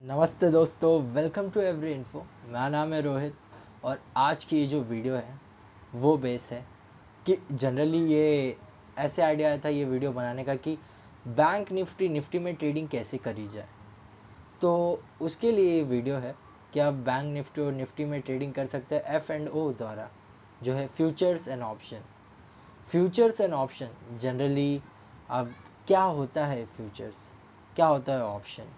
नमस्ते दोस्तों, welcome to every info. मेरा नाम है रोहित और आज की ये जो वीडियो है वो बेस है कि जनरली ये ऐसे आइडिया आया था ये वीडियो बनाने का कि बैंक निफ्टी में ट्रेडिंग कैसे करी जाए। तो उसके लिए ये वीडियो है कि आप बैंक निफ्टी और निफ्टी में ट्रेडिंग कर सकते हैं F&O द्वारा, जो है futures and option. Futures and option generally अब क्या होता है, फ्यूचर्स क्या होता है, ऑप्शन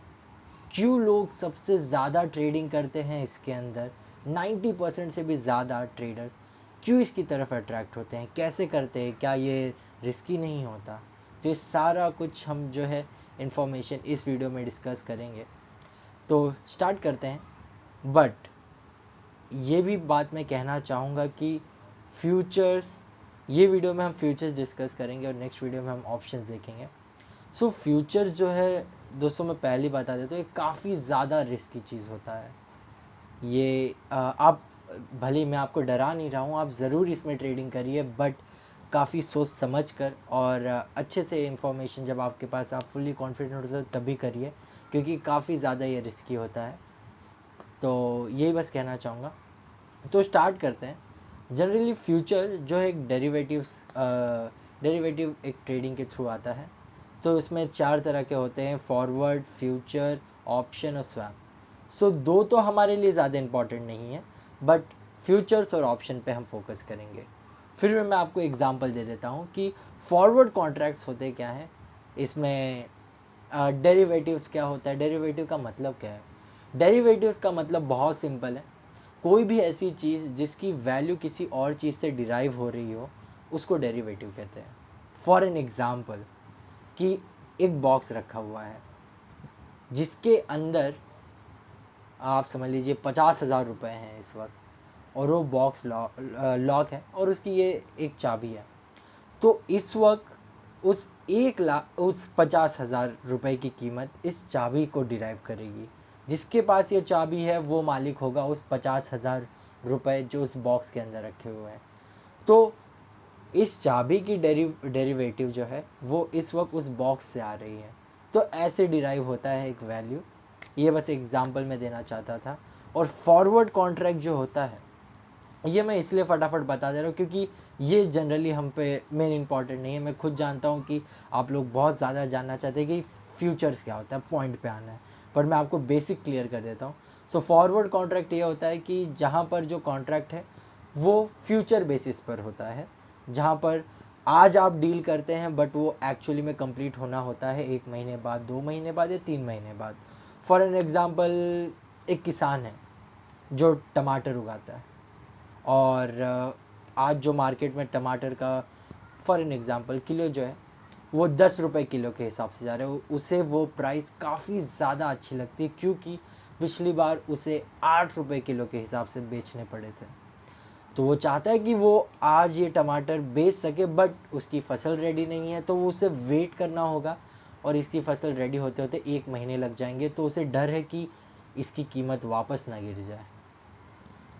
क्यों लोग सबसे ज़्यादा ट्रेडिंग करते हैं इसके अंदर, 90% से भी ज़्यादा ट्रेडर्स क्यों इसकी तरफ अट्रैक्ट होते हैं, कैसे करते हैं, क्या ये रिस्की नहीं होता। तो ये सारा कुछ हम जो है इन्फॉर्मेशन इस वीडियो में डिस्कस करेंगे। तो स्टार्ट करते हैं। बट ये भी बात मैं कहना चाहूँगा कि फ्यूचर्स, ये वीडियो में हम फ्यूचर्स डिस्कस करेंगे और नेक्स्ट वीडियो में हम ऑप्शंस देखेंगे। सो फ्यूचर्स जो है दोस्तों, मैं पहले ही बता देता हूँ, ये काफ़ी ज़्यादा रिस्की चीज़ होता है। ये आप भले मैं आपको डरा नहीं रहा हूँ, आप ज़रूर इसमें ट्रेडिंग करिए, बट काफ़ी सोच समझ कर और अच्छे से इन्फॉर्मेशन जब आपके पास, आप फुल्ली कॉन्फिडेंट होते हो तभी करिए, क्योंकि काफ़ी ज़्यादा ये रिस्की होता है। तो यही बस कहना चाहूँगा। तो स्टार्ट करते हैं। जनरली फ्यूचर जो है एक डेरिवेटिव एक ट्रेडिंग के थ्रू आता है। तो इसमें 4 तरह के होते हैं: फॉरवर्ड, फ्यूचर, ऑप्शन और स्वैप। सो दो तो हमारे लिए ज़्यादा इम्पॉर्टेंट नहीं है, बट फ्यूचर्स और ऑप्शन पे हम फोकस करेंगे। फिर मैं आपको एग्जांपल दे देता हूँ कि फॉरवर्ड कॉन्ट्रैक्ट्स होते क्या हैं, इसमें डेरिवेटिव्स क्या होता है, डेरिवेटिव का मतलब क्या है। डेरिवेटिव्स का मतलब बहुत सिंपल है, कोई भी ऐसी चीज़ जिसकी वैल्यू किसी और चीज़ से डिराइव हो रही हो, उसको डेरिवेटिव कहते हैं। फॉर एन एग्ज़ाम्पल, कि एक बॉक्स रखा हुआ है जिसके अंदर आप समझ लीजिए 50,000 रुपये हैं इस वक्त, और वो बॉक्स लॉक है और उसकी ये एक चाबी है। तो इस वक्त उस 1 लाख, उस 50,000 रुपये की कीमत इस चाबी को डिराइव करेगी। जिसके पास ये चाबी है वो मालिक होगा उस 50,000 रुपये जो उस बॉक्स के अंदर रखे हुए हैं। तो इस चाबी की डेरिवेटिव जो है वो इस वक्त उस बॉक्स से आ रही है। तो ऐसे डिराइव होता है एक वैल्यू। ये बस एग्जांपल मैं देना चाहता था। और फॉरवर्ड कॉन्ट्रैक्ट जो होता है, ये मैं इसलिए फटाफट बता दे रहा हूँ क्योंकि ये जनरली हम पे मेन इंपॉर्टेंट नहीं है। मैं खुद जानता हूँ कि आप लोग बहुत ज़्यादा जानना चाहते हैं कि फ्यूचर्स क्या होता है, पॉइंट पे आना है, पर मैं आपको बेसिक क्लियर कर देता हूँ। सो फॉरवर्ड कॉन्ट्रैक्ट ये होता है कि जहाँ पर जो कॉन्ट्रैक्ट है वो फ्यूचर बेसिस पर होता है, जहाँ पर आज आप डील करते हैं बट वो एक्चुअली में कंप्लीट होना होता है 1 महीने बाद, 2 महीने बाद या 3 महीने बाद। फॉर एन एग्ज़ाम्पल, एक किसान है जो टमाटर उगाता है और आज जो मार्केट में टमाटर का फॉर एन एग्ज़ाम्पल किलो जो है वो 10 रुपये किलो के हिसाब से जा रहे हो, उसे वो प्राइस काफ़ी ज़्यादा अच्छी लगती है क्योंकि पिछली बार उसे 8 रुपये किलो के हिसाब से बेचने पड़े थे। तो वो चाहता है कि वो आज ये टमाटर बेच सके, बट उसकी फसल रेडी नहीं है, तो वो उसे वेट करना होगा और इसकी फसल रेडी होते होते 1 महीने लग जाएंगे। तो उसे डर है कि इसकी कीमत वापस ना गिर जाए।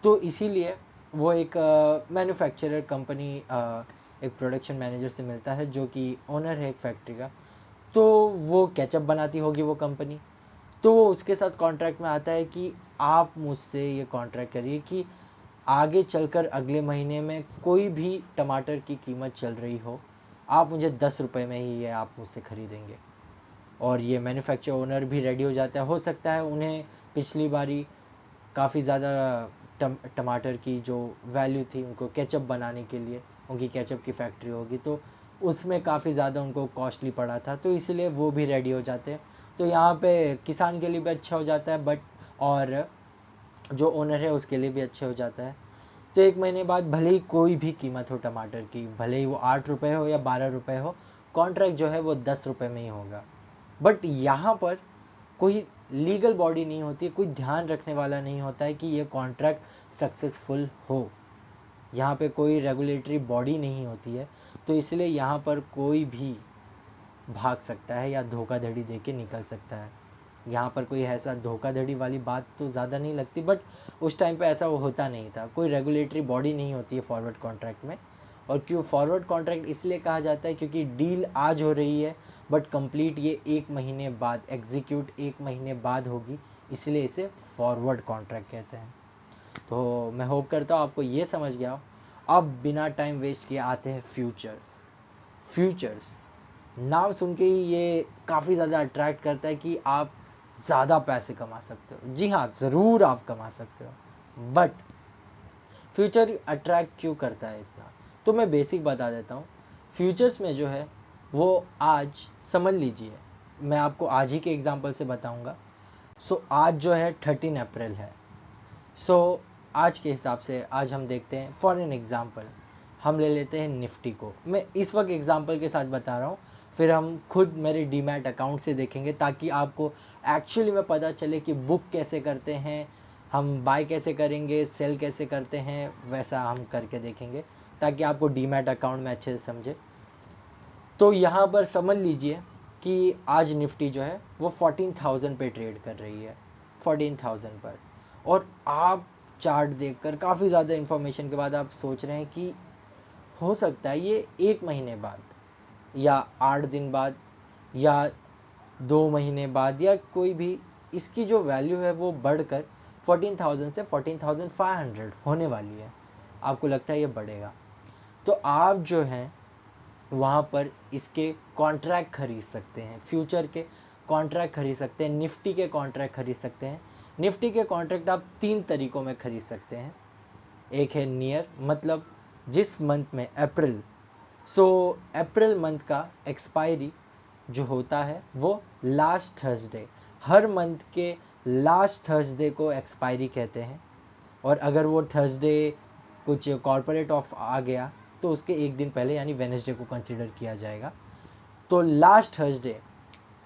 तो इसीलिए वो एक मैन्युफैक्चरर कंपनी, एक प्रोडक्शन मैनेजर से मिलता है जो कि ओनर है एक फैक्ट्री का। तो वो केचप बनाती होगी वो कंपनी। तो वो उसके साथ कॉन्ट्रैक्ट में आता है कि आप मुझसे ये कॉन्ट्रैक्ट करिए कि आगे चलकर अगले महीने में कोई भी टमाटर की कीमत चल रही हो, आप मुझे 10 रुपये में ही ये आप मुझसे ख़रीदेंगे। और ये मैन्युफैक्चर ओनर भी रेडी हो जाता है। हो सकता है उन्हें पिछली बारी काफ़ी ज़्यादा टमाटर की जो वैल्यू थी, उनको केचप बनाने के लिए, उनकी केचप की फैक्ट्री होगी, तो उसमें काफ़ी ज़्यादा उनको कॉस्टली पड़ा था, तो इसलिए वो भी रेडी हो जाते हैं। तो यहाँ पे किसान के लिए भी अच्छा हो जाता है, बट और जो ओनर है उसके लिए भी अच्छा हो जाता है। तो 1 महीने बाद भले ही कोई भी कीमत हो टमाटर की, भले ही वो 8 रुपये हो या 12 रुपये हो, कॉन्ट्रैक्ट जो है वो 10 रुपये में ही होगा। बट यहाँ पर कोई लीगल बॉडी नहीं होती, कोई ध्यान रखने वाला नहीं होता है कि ये कॉन्ट्रैक्ट सक्सेसफुल हो। यहाँ पे कोई रेगुलेटरी बॉडी नहीं होती है, तो इसलिए यहाँ पर कोई भी भाग सकता है या धोखाधड़ी दे के निकल सकता है। यहाँ पर कोई ऐसा धोखाधड़ी वाली बात तो ज़्यादा नहीं लगती, बट उस टाइम पे ऐसा वो होता नहीं था। कोई रेगुलेटरी बॉडी नहीं होती है फॉरवर्ड कॉन्ट्रैक्ट में। और क्यों फॉरवर्ड कॉन्ट्रैक्ट इसलिए कहा जाता है क्योंकि डील आज हो रही है बट कंप्लीट ये 1 महीने बाद, एग्जीक्यूट 1 महीने बाद होगी, इसलिए इसे फॉरवर्ड कॉन्ट्रैक्ट कहते हैं। तो मैं होप करता हूँ आपको ये समझ गया हो। अब बिना टाइम वेस्ट किए आते हैं फ्यूचर्स। फ्यूचर्स नाम सुन के ही ये काफ़ी ज़्यादा अट्रैक्ट करता है कि आप ज़्यादा पैसे कमा सकते हो। जी हाँ, ज़रूर आप कमा सकते हो, बट फ्यूचर अट्रैक्ट क्यों करता है इतना, तो मैं बेसिक बता देता हूँ। फ्यूचर्स में जो है वो आज समझ लीजिए, मैं आपको आज ही के एग्जांपल से बताऊँगा। सो आज जो है 13 अप्रैल है। सो आज के हिसाब से आज हम देखते हैं, फॉर एन एग्ज़ाम्पल हम ले लेते हैं निफ्टी को। मैं इस वक्त एग्ज़ाम्पल के साथ बता रहा हूँ, फिर हम खुद मेरे डीमैट अकाउंट से देखेंगे ताकि आपको एक्चुअली में पता चले कि बुक कैसे करते हैं, हम बाय कैसे करेंगे, सेल कैसे करते हैं, वैसा हम करके देखेंगे ताकि आपको डीमैट अकाउंट में अच्छे से समझे। तो यहाँ पर समझ लीजिए कि आज निफ्टी जो है वो 14,000 पे ट्रेड कर रही है, 14,000 पर। और आप चार्ट देखकर काफ़ी ज़्यादा इन्फॉर्मेशन के बाद आप सोच रहे हैं कि हो सकता है ये 1 महीने बाद या 8 दिन बाद या 2 महीने बाद या कोई भी, इसकी जो वैल्यू है वो बढ़कर 14,000 से 14,500 होने वाली है। आपको लगता है ये बढ़ेगा, तो आप जो हैं वहाँ पर इसके कॉन्ट्रैक्ट खरीद सकते हैं, फ्यूचर के कॉन्ट्रैक्ट खरीद सकते हैं, निफ्टी के कॉन्ट्रैक्ट खरीद सकते हैं। निफ्टी के कॉन्ट्रैक्ट आप 3 तरीक़ों में खरीद सकते हैं। एक है नियर, मतलब जिस मंथ में अप्रैल, सो अप्रैल मंथ का एक्सपायरी जो होता है वो लास्ट थर्सडे, हर मंथ के लास्ट थर्सडे को एक्सपायरी कहते हैं। और अगर वो थर्सडे कुछ कॉर्पोरेट ऑफ आ गया तो उसके एक दिन पहले यानी वेडनेसडे को कंसीडर किया जाएगा। तो लास्ट थर्सडे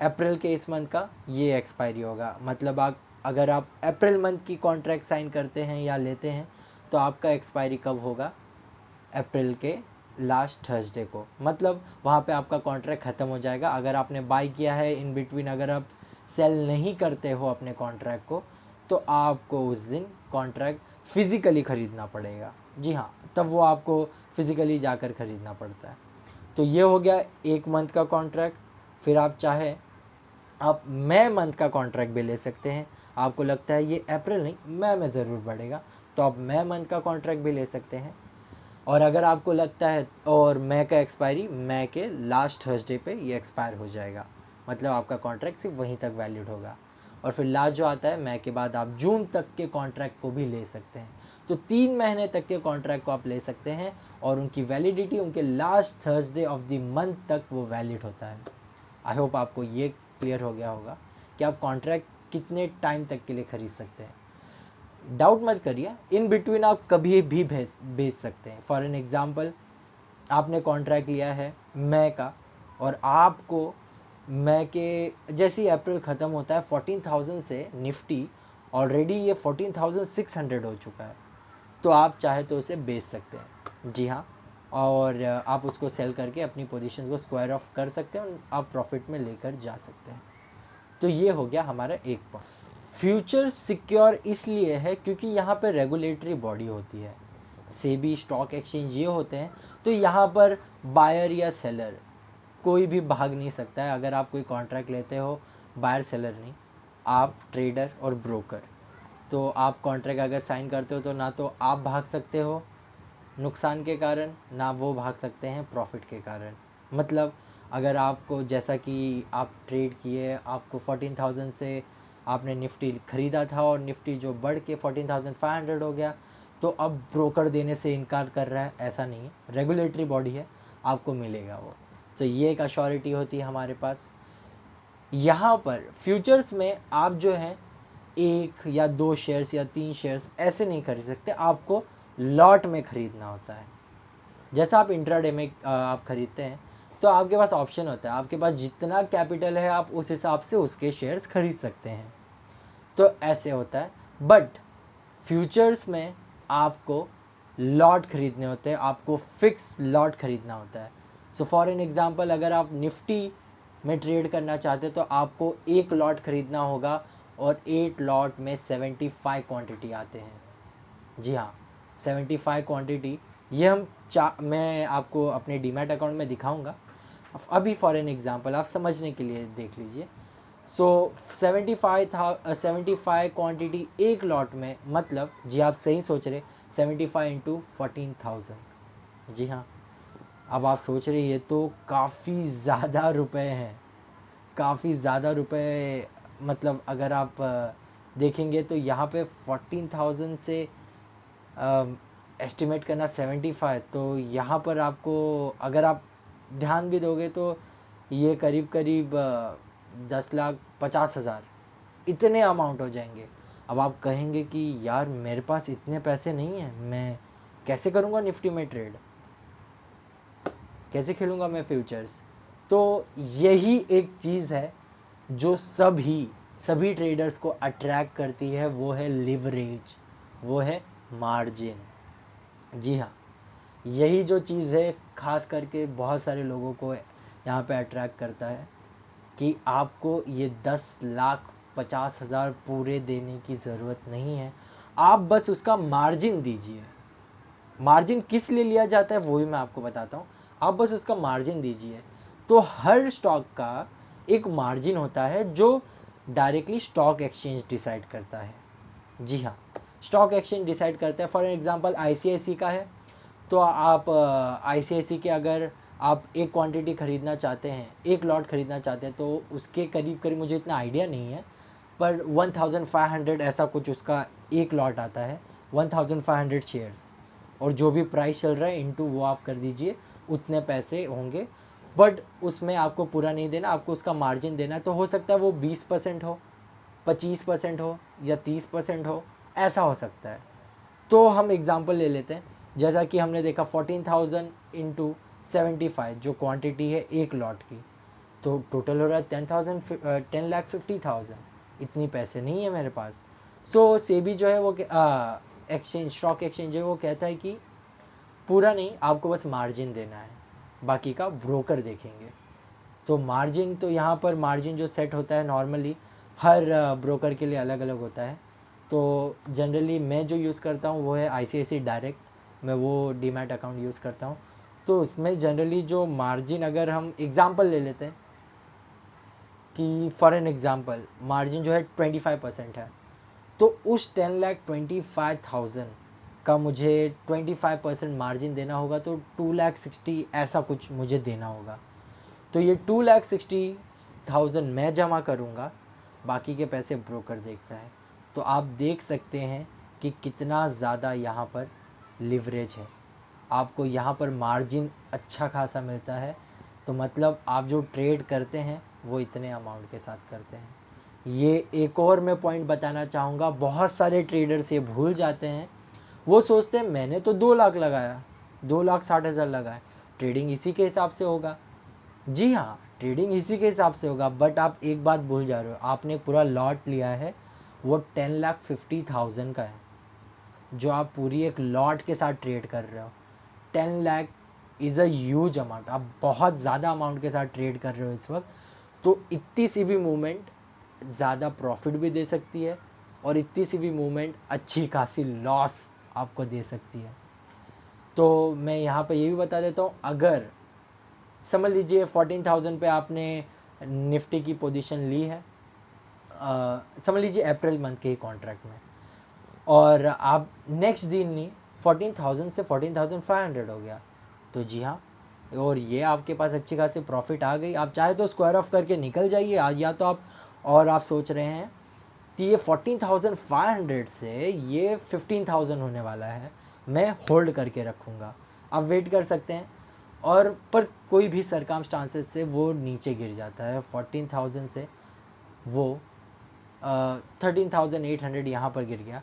अप्रैल के इस मंथ का ये एक्सपायरी होगा। मतलब अगर आप अप्रैल मंथ की कॉन्ट्रैक्ट साइन करते हैं या लेते हैं तो आपका एक्सपायरी कब होगा, अप्रैल के लास्ट थर्सडे को। मतलब वहाँ पे आपका कॉन्ट्रैक्ट ख़त्म हो जाएगा। अगर आपने बाय किया है इन बिटवीन, अगर आप सेल नहीं करते हो अपने कॉन्ट्रैक्ट को, तो आपको उस दिन कॉन्ट्रैक्ट फिज़िकली ख़रीदना पड़ेगा। जी हाँ, तब वो आपको फिज़िकली जाकर ख़रीदना पड़ता है। तो ये हो गया 1 मंथ का कॉन्ट्रैक्ट। फिर आप चाहे आप मई मंथ का कॉन्ट्रैक्ट भी ले सकते हैं। आपको लगता है ये अप्रैल नहीं मई में ज़रूर बढ़ेगा, तो आप मई मंथ का कॉन्ट्रैक्ट भी ले सकते हैं। और अगर आपको लगता है और मई का एक्सपायरी मई के लास्ट थर्सडे पे ये एक्सपायर हो जाएगा, मतलब आपका कॉन्ट्रैक्ट सिर्फ वहीं तक वैलिड होगा। और फिर लास्ट जो आता है मई के बाद आप जून तक के कॉन्ट्रैक्ट को भी ले सकते हैं। तो 3 महीने तक के कॉन्ट्रैक्ट को आप ले सकते हैं और उनकी वैलिडिटी उनके last Thursday of the month तक वो वैलिड होता है। आई होप आपको ये क्लियर हो गया होगा कि आप कॉन्ट्रैक्ट कितने टाइम तक के लिए ख़रीद सकते हैं। डाउट मत करिए, इन बिटवीन आप कभी भी भेज सकते हैं। फॉर एन एग्ज़ाम्पल, आपने कॉन्ट्रैक्ट लिया है मई का और आपको मई के जैसे ही अप्रैल ख़त्म होता है 14,000 से निफ्टी ऑलरेडी ये 14,600 हो चुका है, तो आप चाहे तो उसे बेच सकते हैं। जी हाँ, और आप उसको सेल करके अपनी पोजीशन को स्क्वायर ऑफ कर सकते हैं और आप प्रॉफिट में लेकर जा सकते हैं। तो ये हो गया हमारा एक पॉइंट। फ्यूचर सिक्योर इसलिए है क्योंकि यहाँ पर रेगुलेटरी बॉडी होती है, सेबी, स्टॉक एक्सचेंज ये होते हैं। तो यहाँ पर बायर या सेलर कोई भी भाग नहीं सकता है। अगर आप कोई कॉन्ट्रैक्ट लेते हो, बायर सेलर नहीं, आप ट्रेडर और ब्रोकर, तो आप कॉन्ट्रैक्ट अगर साइन करते हो तो ना तो आप भाग सकते हो नुकसान के कारण, ना वो भाग सकते हैं प्रॉफिट के कारण। मतलब अगर आपको, जैसा कि आप ट्रेड किए, आपको 14,000 से आपने निफ्टी ख़रीदा था और निफ्टी जो बढ़ के 14,500 हो गया, तो अब ब्रोकर देने से इनकार कर रहा है, ऐसा नहीं है। रेगुलेटरी बॉडी है, आपको मिलेगा वो। तो ये एक अश्योरिटी होती है हमारे पास। यहाँ पर फ्यूचर्स में आप जो हैं 1 या 2 शेयर्स या 3 शेयर्स ऐसे नहीं खरीद सकते, आपको लॉट में ख़रीदना होता है। जैसा आप इंट्राडे में आप ख़रीदते हैं तो आपके पास ऑप्शन होता है, आपके पास जितना कैपिटल है आप उस हिसाब से उसके शेयर्स खरीद सकते हैं, तो ऐसे होता है। बट फ्यूचर्स में आपको लॉट खरीदने होते हैं, आपको फिक्स लॉट खरीदना होता है। सो फॉर एन एग्ज़ाम्पल, अगर आप निफ्टी में ट्रेड करना चाहते हैं तो आपको 1 लॉट खरीदना होगा और 8 लॉट में 75 क्वांटिटी आते हैं। जी हाँ, 75 क्वांटिटी, ये मैं आपको अपने डीमैट अकाउंट में दिखाऊंगा। अभी फॉर एन एग्जांपल आप समझने के लिए देख लीजिए। सो 75 क्वांटिटी एक लॉट में, मतलब जी आप सही सोच रहे, 75 इंटू 14,000। जी हाँ, अब आप सोच रहे ये तो काफ़ी ज़्यादा रुपए हैं, काफ़ी ज़्यादा रुपए। मतलब अगर आप देखेंगे तो यहाँ पे 14,000 से एस्टिमेट करना 75, तो यहाँ पर आपको अगर आप ध्यान भी दोगे तो ये करीब करीब 10,50,000 इतने अमाउंट हो जाएंगे। अब आप कहेंगे कि यार मेरे पास इतने पैसे नहीं हैं, मैं कैसे करूँगा निफ्टी में ट्रेड, कैसे खेलूँगा मैं फ्यूचर्स। तो यही एक चीज़ है जो सभी ट्रेडर्स को अट्रैक्ट करती है, वो है लिवरेज, वो है मार्जिन। जी हाँ, यही जो चीज़ है खास करके बहुत सारे लोगों को यहाँ पे अट्रैक्ट करता है कि आपको ये 10,50,000 पूरे देने की ज़रूरत नहीं है, आप बस उसका मार्जिन दीजिए। मार्जिन किस लिए लिया जाता है वो भी मैं आपको बताता हूँ, आप बस उसका मार्जिन दीजिए। तो हर स्टॉक का एक मार्जिन होता है जो डायरेक्टली स्टॉक एक्सचेंज डिसाइड करता है। जी हाँ, स्टॉक एक्सचेंज डिसाइड करता है। फॉर एग्जांपल ICICI का है, तो आप ICICI के अगर आप एक क्वांटिटी ख़रीदना चाहते हैं, एक लॉट ख़रीदना चाहते हैं, तो उसके करीब करीब मुझे इतना आइडिया नहीं है, पर 1500 ऐसा कुछ उसका एक लॉट आता है, 1500 शेयर्स, और जो भी प्राइस चल रहा है इनटू वो आप कर दीजिए, उतने पैसे होंगे। बट उसमें आपको पूरा नहीं देना, आपको उसका मार्जिन देना। तो हो सकता है वो 20% हो, 25% हो, या 30% हो, ऐसा हो सकता है। तो हम एग्जांपल ले लेते हैं, जैसा कि हमने देखा 14,000 इंटू 75 जो क्वांटिटी है एक लॉट की, तो टोटल हो रहा है 10,50,000। इतनी पैसे नहीं है मेरे पास। सो सेबी जो है वो एक्सचेंज, स्टॉक एक्सचेंज जो है वो कहता है कि पूरा नहीं, आपको बस मार्जिन देना है, बाकी का ब्रोकर देखेंगे। तो मार्जिन, तो यहाँ पर मार्जिन जो सेट होता है नॉर्मली हर ब्रोकर के लिए अलग अलग होता है। तो जनरली मैं जो यूज़ करता हूँ वो है ICICI डायरेक्ट, मैं वो डीमैट अकाउंट यूज़ करता हूँ। तो उसमें जनरली जो मार्जिन, अगर हम एग्ज़ाम्पल ले लेते हैं कि फॉर एन एग्ज़ाम्पल मार्जिन जो है 25% है, तो उस 10,25,000 का मुझे 25% मार्जिन देना होगा, तो 2,60,000 ऐसा कुछ मुझे देना होगा। तो ये 2,60,000 मैं जमा करूँगा, बाकी के पैसे ब्रोकर देखता है। तो आप देख सकते हैं कि कितना ज़्यादा यहाँ पर लिवरेज है, आपको यहाँ पर मार्जिन अच्छा खासा मिलता है। तो मतलब आप जो ट्रेड करते हैं वो इतने अमाउंट के साथ करते हैं। ये एक और मैं पॉइंट बताना चाहूँगा, बहुत सारे ट्रेडर्स ये भूल जाते हैं, वो सोचते हैं मैंने तो 2 लाख लगाया, 2,60,000 लगाए, ट्रेडिंग इसी के हिसाब से होगा। जी हाँ, ट्रेडिंग इसी के हिसाब से होगा, बट आप एक बात भूल जा रहे हो, आपने पूरा लॉट लिया है वो 10,50,000 का है, जो आप पूरी एक लॉट के साथ ट्रेड कर रहे हो। 10 lakh is a huge amount, आप बहुत ज़्यादा अमाउंट के साथ ट्रेड कर रहे हो इस वक्त। तो इतनी सी भी मूवमेंट ज़्यादा प्रॉफिट भी दे सकती है, और इतनी सी भी मूवमेंट अच्छी खासी लॉस आपको दे सकती है। तो मैं यहाँ पे ये भी बता देता हूँ, अगर समझ लीजिए 14,000 पे आपने निफ्टी की पोजीशन ली है, समझ लीजिए अप्रैल मंथ के ही कॉन्ट्रैक्ट में, और आप नेक्स्ट दिन ही 14,000 से 14,500 हो गया, तो जी हाँ, और ये आपके पास अच्छी खासी प्रॉफिट आ गई। आप चाहे तो स्क्वायर ऑफ करके निकल जाइए आज, या तो आप, और आप सोच रहे हैं कि ये 14,500 से ये 15,000 होने वाला है, मैं होल्ड करके रखूँगा, आप वेट कर सकते हैं। और पर कोई भी सरकमस्टांसेस से वो नीचे गिर जाता है 14,000 से, वो 13,800 यहाँ पर गिर गया,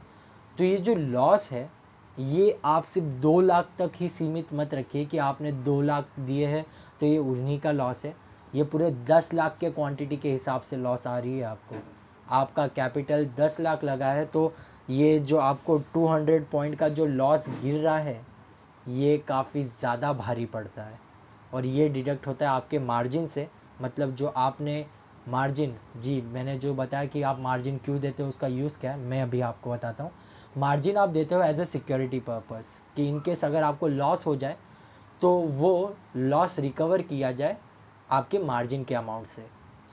तो ये जो लॉस है ये आप सिर्फ 2 लाख तक ही सीमित मत रखिए कि आपने 2 लाख दिए हैं तो ये उन्हीं का लॉस है। ये पूरे 10 लाख के क्वांटिटी के हिसाब से लॉस आ रही है आपको। आपका कैपिटल 10 लाख लगा है, तो ये जो आपको 200 पॉइंट का जो लॉस गिर रहा है ये काफ़ी ज़्यादा भारी पड़ता है, और ये डिडक्ट होता है आपके मार्जिन से। मतलब जो आपने मार्जिन, जी मैंने जो बताया कि आप मार्जिन क्यों देते हो, उसका यूज़ क्या है, मैं अभी आपको बताता हूँ। मार्जिन आप देते हो एज ए सिक्योरिटी पर्पस, कि इनकेस अगर आपको लॉस हो जाए तो वो लॉस रिकवर किया जाए आपके मार्जिन के अमाउंट से।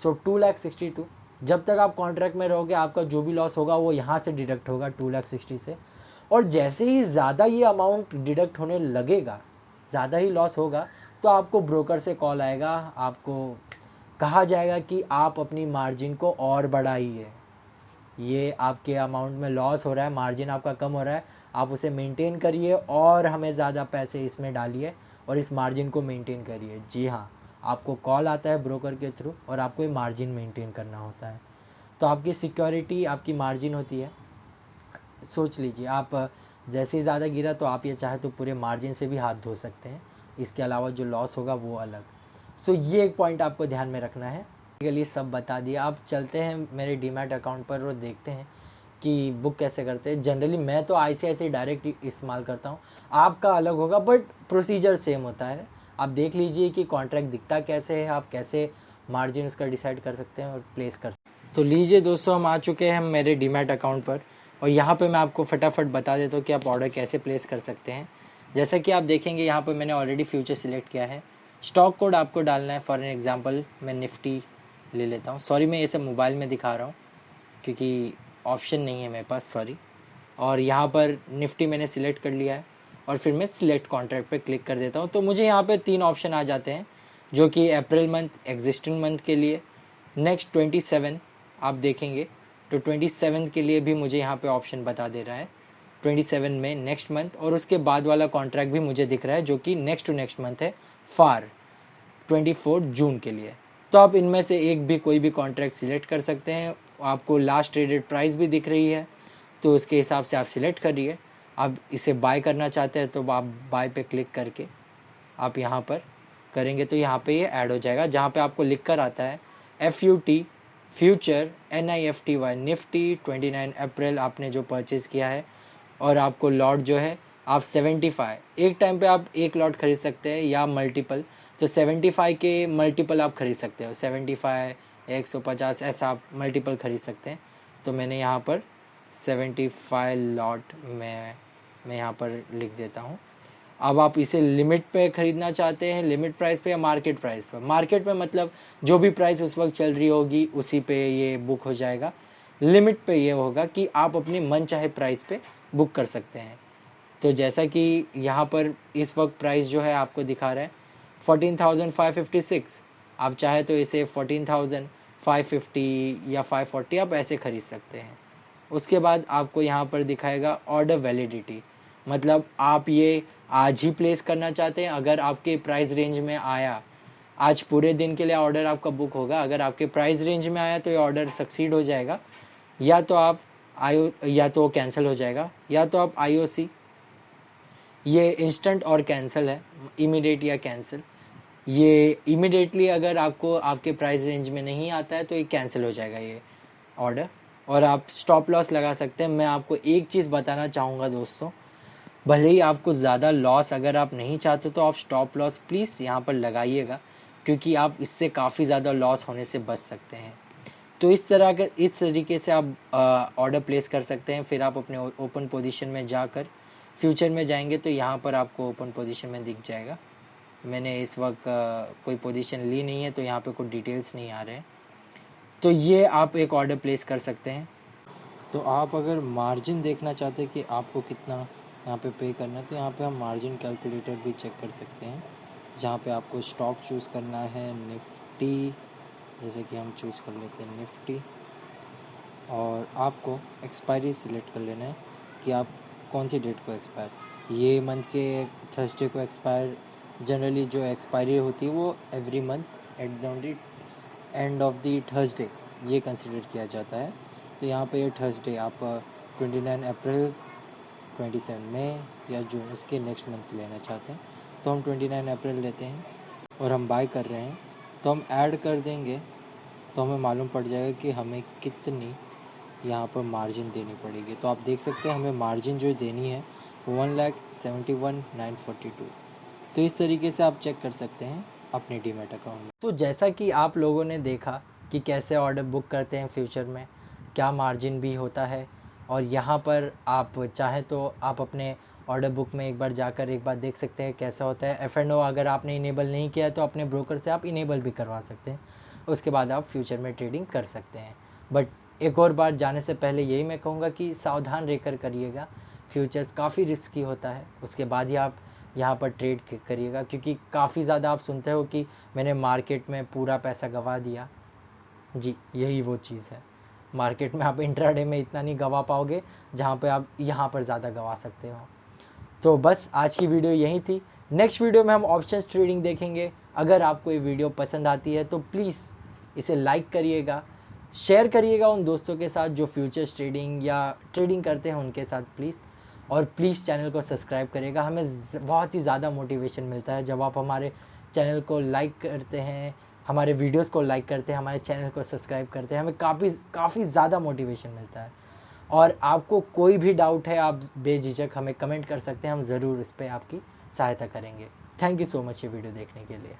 सो 2,62,000, जब तक आप कॉन्ट्रैक्ट में रहोगे आपका जो भी लॉस होगा वो यहाँ से डिडक्ट होगा 2,60,000 से। और जैसे ही ज़्यादा ये अमाउंट डिडक्ट होने लगेगा, ज़्यादा ही लॉस होगा, तो आपको ब्रोकर से कॉल आएगा, आपको कहा जाएगा कि आप अपनी मार्जिन को और बढ़ाइए, ये आपके अमाउंट में लॉस हो रहा है, मार्जिन आपका कम हो रहा है, आप उसे मेंटेन करिए और हमें ज़्यादा पैसे इसमें डालिए और इस मार्जिन को मेंटेन करिए। जी हाँ, आपको कॉल आता है ब्रोकर के थ्रू और आपको ये मार्जिन मेंटेन करना होता है। तो आपकी सिक्योरिटी आपकी मार्जिन होती है। सोच लीजिए, आप जैसे ही ज़्यादा गिरा तो आप ये चाहे तो पूरे मार्जिन से भी हाथ धो सकते हैं, इसके अलावा जो लॉस होगा वो अलग। सो ये एक पॉइंट आपको ध्यान में रखना है। बेसिकली सब बता दिया। आप चलते हैं मेरे डीमैट अकाउंट पर और देखते हैं कि बुक कैसे करते हैं। जनरली मैं तो ICICI डायरेक्ट इस्तेमाल करता हूँ, आपका अलग होगा बट प्रोसीजर सेम होता है। आप देख लीजिए कि कॉन्ट्रैक्ट दिखता कैसे है, आप कैसे मार्जिन उसका डिसाइड कर सकते हैं और प्लेस कर सकते हैं। तो लीजिए दोस्तों, हम आ चुके हैं मेरे डीमैट अकाउंट पर और यहाँ पे मैं आपको फटाफट बता देता हूँ कि आप ऑर्डर कैसे प्लेस कर सकते हैं। जैसा कि आप देखेंगे यहाँ पर मैंने ऑलरेडी फ्यूचर सिलेक्ट किया है। स्टॉक कोड आपको डालना है। फॉर एन एग्जांपल मैं निफ्टी ले लेता हूँ। सॉरी, मैं ये सब मोबाइल में दिखा रहा हूँ क्योंकि ऑप्शन नहीं है मेरे पास, सॉरी। और यहाँ पर निफ्टी मैंने सिलेक्ट कर लिया है और फिर मैं सिलेक्ट कॉन्ट्रैक्ट पे क्लिक कर देता हूँ। तो मुझे यहाँ पे 3 ऑप्शन आ जाते हैं जो कि अप्रैल मंथ, एग्जिस्टिंग मंथ के लिए, नेक्स्ट 27 आप देखेंगे तो 27 के लिए भी मुझे यहाँ पे ऑप्शन बता दे रहा है 27 में नेक्स्ट मंथ, और उसके बाद वाला कॉन्ट्रैक्ट भी मुझे दिख रहा है जो कि नेक्स्ट टू नेक्स्ट मंथ है, फार 24 जून के लिए। तो आप इनमें से एक भी कोई भी कॉन्ट्रैक्ट सिलेक्ट कर सकते हैं। आपको लास्ट ट्रेडेड प्राइस भी दिख रही है तो उसके हिसाब से आप सिलेक्ट करिए। आप इसे बाय करना चाहते हैं तो आप बाय पे क्लिक करके आप यहाँ पर करेंगे तो यहाँ पे ये ऐड हो जाएगा, जहाँ पे आपको लिख कर आता है FUT फ्यूचर NIFTY निफ्टी 29 अप्रैल आपने जो परचेज़ किया है, और आपको लॉट जो है आप 75, एक टाइम पे आप एक लॉट खरीद सकते हैं या मल्टीपल, तो 75 के मल्टीपल आप खरीद सकते हो, 75 150 ऐसा आप मल्टीपल खरीद सकते हैं। तो मैंने यहाँ पर 75 लॉट मैं यहाँ पर लिख देता हूँ। अब आप इसे लिमिट पे खरीदना चाहते हैं, लिमिट प्राइस पे या मार्केट प्राइस पे। मार्केट पे मतलब जो भी प्राइस उस वक्त चल रही होगी उसी पे ये बुक हो जाएगा। लिमिट पे ये होगा कि आप अपनी मन चाहे प्राइस पे बुक कर सकते हैं। तो जैसा कि यहाँ पर इस वक्त प्राइस जो है आपको दिखा रहा है 14,556, आप चाहे तो इसे 14,550 या 540 आप ऐसे खरीद सकते हैं। उसके बाद आपको यहाँ पर दिखाएगा ऑर्डर वैलिडिटी, मतलब आप ये आज ही प्लेस करना चाहते हैं। अगर आपके प्राइस रेंज में आया, आज पूरे दिन के लिए ऑर्डर आपका बुक होगा, अगर आपके प्राइस रेंज में आया तो ये ऑर्डर सक्सीड हो जाएगा, या तो कैंसिल हो जाएगा, या तो आप IOC, ये इंस्टेंट और कैंसिल है, इमीडिएट या कैंसिल। ये इमीडिएटली अगर आपको आपके प्राइस रेंज में नहीं आता है तो ये कैंसिल हो जाएगा ये ऑर्डर, और आप स्टॉप लॉस लगा सकते हैं। मैं आपको एक चीज़ बताना चाहूँगा दोस्तों, भले ही आपको ज़्यादा लॉस अगर आप नहीं चाहते तो आप स्टॉप लॉस प्लीज़ यहाँ पर लगाइएगा, क्योंकि आप इससे काफ़ी ज़्यादा लॉस होने से बच सकते हैं। तो इस तरीके से आप ऑर्डर प्लेस कर सकते हैं। फिर आप अपने ओपन पोजीशन में जाकर फ्यूचर में जाएंगे तो यहाँ पर आपको ओपन पोजीशन में दिख जाएगा। मैंने इस वक्त कोई पोजीशन ली नहीं है तो यहाँ पे कोई डिटेल्स नहीं आ रहे हैं। तो ये आप एक ऑर्डर प्लेस कर सकते हैं। तो आप अगर मार्जिन देखना चाहते हैं कि आपको कितना यहाँ पे पे करना है तो यहाँ पे हम मार्जिन कैलकुलेटर भी चेक कर सकते हैं, जहाँ पे आपको स्टॉक चूज़ करना है निफ्टी, जैसे कि हम चूज़ कर लेते हैं निफ्टी, और आपको एक्सपायरी सिलेक्ट कर लेना है कि आप कौन सी डेट को एक्सपायर, ये मंथ के थर्सडे को एक्सपायर। जनरली जो एक्सपायरी होती है वो every month at the end of the Thursday ये कंसिडर किया जाता है। तो यहाँ पे ये थर्सडे आप 29 अप्रैल, 27 मई या जून, उसके नेक्स्ट मंथ लेना चाहते हैं तो हम 29 अप्रैल लेते हैं और हम बाय कर रहे हैं तो हम ऐड कर देंगे तो हमें मालूम पड़ जाएगा कि हमें कितनी यहाँ पर मार्जिन देनी पड़ेगी। तो आप देख सकते हैं हमें मार्जिन जो देनी है 1,71,942। तो इस तरीके से आप चेक कर सकते हैं अपने डीमैट अकाउंट में। तो जैसा कि आप लोगों ने देखा कि कैसे ऑर्डर बुक करते हैं फ्यूचर में, क्या मार्जिन भी होता है, और यहाँ पर आप चाहें तो आप अपने ऑर्डर बुक में एक बार जाकर एक बार देख सकते हैं कैसा होता है। F&O अगर आपने इनेबल नहीं किया है तो अपने ब्रोकर से आप इनेबल भी करवा सकते हैं, उसके बाद आप फ्यूचर में ट्रेडिंग कर सकते हैं। बट एक और बार जाने से पहले यही मैं कहूँगा कि सावधान रहकर करिएगा, फ्यूचर्स काफ़ी रिस्की होता है, उसके बाद ही आप यहाँ पर ट्रेड करिएगा, क्योंकि काफ़ी ज़्यादा आप सुनते हो कि मैंने मार्केट में पूरा पैसा गंवा दिया। जी यही वो चीज़ है, मार्केट में आप इंट्राडे में इतना नहीं गंवा पाओगे जहाँ पे आप यहाँ पर ज़्यादा गंवा सकते हो। तो बस आज की वीडियो यही थी। नेक्स्ट वीडियो में हम ऑप्शंस ट्रेडिंग देखेंगे। अगर आपको ये वीडियो पसंद आती है तो प्लीज़ इसे लाइक करिएगा, शेयर करिएगा उन दोस्तों के साथ जो फ्यूचर्स ट्रेडिंग या ट्रेडिंग करते हैं उनके साथ प्लीज़। और प्लीज़ चैनल को सब्सक्राइब करिएगा, हमें बहुत ही ज़्यादा मोटिवेशन मिलता है जब आप हमारे चैनल को लाइक करते हैं, हमारे वीडियोस को लाइक करते हैं, हमारे चैनल को सब्सक्राइब करते हैं, हमें काफ़ी ज़्यादा मोटिवेशन मिलता है। और आपको कोई भी डाउट है आप बेझिझक हमें कमेंट कर सकते हैं, हम ज़रूर इस पर आपकी सहायता करेंगे। थैंक यू सो मच ये वीडियो देखने के लिए।